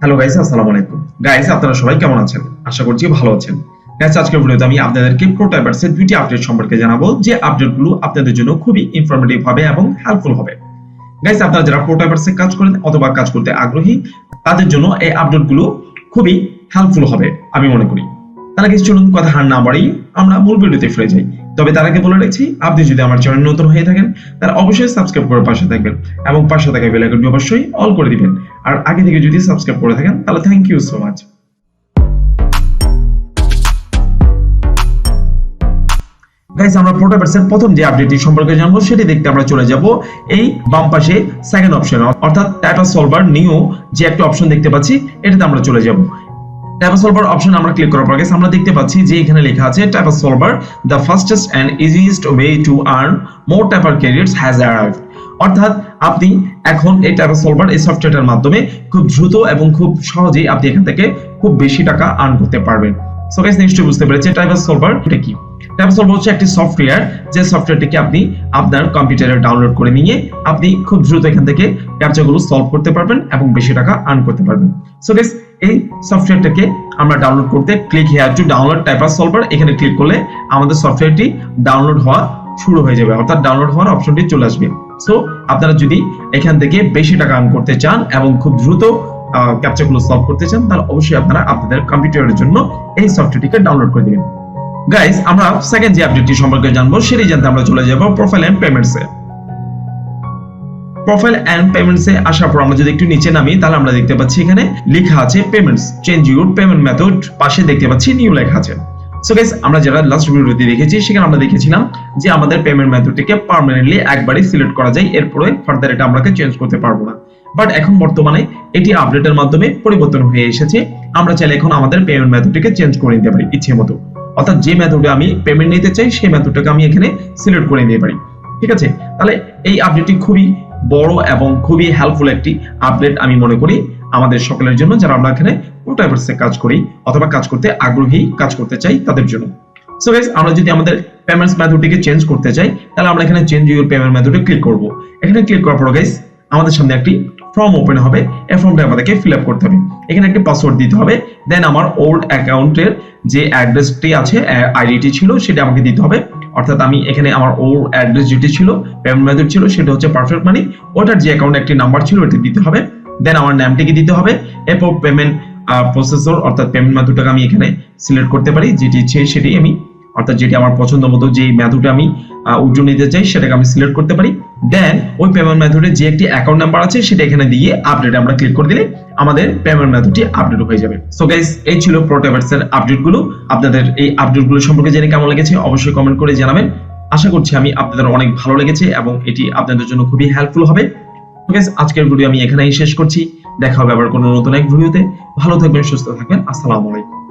Hello guys, আসসালামু আলাইকুম। Guys, আপনারা সবাই কেমন আছেন? আশা করছি ভালো আছেন। গাইস, আজকের ভিডিওতে আমি আপনাদেরকে প্রোটাইপার্স এর দুইটি আপডেট সম্পর্কে জানাবো, যে আপডেটগুলো আপনাদের জন্য খুবই ইনফরমেটিভ হবে এবং হেল্পফুল হবে। গাইস, আপনারা যারা প্রোটাইপার্স এ কাজ করেন অথবা কাজ করতে আগ্রহী, তাদের জন্য এই আপডেটগুলো খুবই হেল্পফুল হবে আমি মনে করি। তাহলে কিছু চলুন কথা আর না বাড়িয়ে আমরা মূল ভিডিওতে ফিরে যাই। তবে তার আগে বলে রাখছি, আপনি যদি আমার চ্যানেল নতুন হয়ে থাকেন তাহলে অবশ্যই সাবস্ক্রাইব করে পাশে থাকবেন এবং পাশে থাকা বেল আইকনটি অবশ্যই অল করে দিবেন। আর আগে থেকে যদি সাবস্ক্রাইব করে থাকেন তাহলে thank you so much. Guys, আমরা প্রোটাইপার্স এর প্রথম যে আপডেটটি সম্পর্কে জানবো সেটি দেখতে আমরা চলে যাব এই বাম পাশে সেকেন্ড অপশন, অর্থাৎ টাইপার সলভার নিউ যে একটা অপশন দেখতে পাচ্ছি, এটাতে আমরা চলে যাব। টাইপার সলভার অপশন আমরা ক্লিক করার পর আমরা দেখতে পাচ্ছি যে এখানে লেখা আছে Typer Solver the fastest and easiest way to earn more Typer credits has arrived. অর্থাৎ আপনি এখন এই টাইপার সলভার এই সফটওয়্যারটার মাধ্যমে খুব দ্রুত এবং খুব সহজেই আপনি এখান থেকে খুব বেশি টাকা আর্ন করতে পারবেন। সো গাইস, নিশ্চয়ই বুঝতে পেরেছেন টাইপার সলভার এটা কি। টাইপার সলভার হচ্ছে একটি সফটওয়্যার, যে সফটওয়্যারটিকে আপনি আপনার কম্পিউটারে ডাউনলোড করে নিয়ে আপনি খুব দ্রুত এখান থেকে ক্যাপচাগুলো সলভ করতে পারবেন এবং বেশি টাকা আর্ন করতে পারবেন। সো গাইস, এই সফটওয়্যারটাকে আমরা ডাউনলোড করতে click here to download Typer Solver, এখানে ক্লিক করলে আমাদের সফটওয়্যারটি ডাউনলোড হওয়া শুরু হয়ে যাবে, অর্থাৎ ডাউনলোড হওয়ার অপশনটি চলে আসবে। সো আপনারা যদি এখান থেকে বেশি টাকা আর্ন করতে চান এবং খুব দ্রুত ক্যাপচাগুলো সলভ করতে চান তাহলে অবশ্যই আপনারা আপনাদের কম্পিউটারের জন্য এই সফটওয়্যারটিকে ডাউনলোড করে দিবেন। গাইস, আমরা সেকেন্ড যে আপডেটটি সম্পর্কে জানবো সেটি জানতে আমরা চলে যাব প্রোফাইল এন্ড পেমেন্টস এ। প্রোফাইল এন্ড পেমেন্টস এ আসার পর আমরা যদি একটু নিচে নামি তাহলে আমরা দেখতে পাচ্ছি এখানে লেখা আছে payments, change your payment method, পাশে দেখতে পাচ্ছি নিউ লেখা আছে। সো গাইস, আমরা যারা লাস্ট ভিডিওতে দেখেছি সেখানে আমরা দেখেছিলাম যে আমাদের পেমেন্ট মেথডটিকে পার্মানেন্টলি একবারই সিলেক্ট করা যায়, এরপরে ফার্দার এটা আমরা চেঞ্জ করতে পারবো না। বাট এখন বর্তমানে এটি আপডেটের মাধ্যমে পরিবর্তন হয়ে এসেছে। আমরা চাইলে এখন আমাদের পেমেন্ট মেথডটিকে চেঞ্জ করে নিতে পারি ইচ্ছে মতো, অর্থাৎ যে মেথডে আমি পেমেন্ট নিতে চাই সেই মেথডটাকে আমি এখানে সিলেক্ট করে নিতে পারি। ঠিক আছে, তাহলে এই আপডেটটি খুবই বড় এবং খুবই হেল্পফুল একটি আপডেট আমি মনে করি আমাদের সকলের জন্য, যারা আমরা এখানে প্রোটাইপার্স এ কাজ করি অথবা কাজ করতে আগ্রহী, কাজ করতে চাই তাদের জন্য। সো গাইস, আমরা যদি আমাদের পেমেন্টস মেথডটিকে চেঞ্জ করতে চাই তাহলে আমরা এখানে চেঞ্জ ইউর পেমেন্ট মেথডে ক্লিক করব। এখানে ক্লিক করার পর গাইস আমাদের সামনে একটি ফর্ম ওপেন হবে, এই ফর্মটা আমাদেরকে ফিল আপ করতে হবে। এখানে একটি পাসওয়ার্ড দিতে হবে, দেন আমার ওল্ড অ্যাকাউন্টের যে অ্যাড্রেসটি আছে, আইডিটি ছিল সেটা আমাকে দিতে হবে। অর্থাৎ আমি এখানে আমার ওল্ড অ্যাড্রেস যেটি ছিল, পেমেন্ট মেথড ছিল সেটা হচ্ছে পারফেক্ট মানি, ওটার যে অ্যাকাউন্টে একটি নাম্বার ছিল ওটা দিতে হবে। দেন আমার নামটিকে দিতে হবে, এরপর পেমেন্ট প্রসেসর অর্থাৎ পেমেন্ট মেথডটাকে আমি এখানে সিলেক্ট করতে পারি, যেটি ইচ্ছে সেটি আমি, অর্থাৎ যেটি আমার পছন্দ মতো যে মেথডে আমি উইথড্র নিতে চাই সেটাকে আমি সিলেক্ট করতে পারি। দেন ওই পেমেন্ট মেথডে যে একটি অ্যাকাউন্ট নাম্বার আছে সেটা এখানে দিয়ে আপডেটে আমরা ক্লিক করে দিলে আমাদের পেমেন্ট মেথডটি আপডেট হয়ে যাবে। সো গাইস, এই ছিল প্রোটাইপার্স এর আপডেটগুলো। আপনাদের এই আপডেটগুলো সম্পর্কে জেনে কেমন লেগেছে অবশ্যই কমেন্ট করে জানাবেন। আশা করছি আমি আপনাদের অনেক ভালো লেগেছে এবং এটি আপনাদের জন্য খুবই হেল্পফুল হবে। সো গাইস, আজকের ভিডিও আমি এখানেই শেষ করছি। দেখা হবে আবার কোনো নতুন এক ভিডিওতে। ভালো থাকবেন, সুস্থ থাকবেন। আসসালামু আলাইকুম।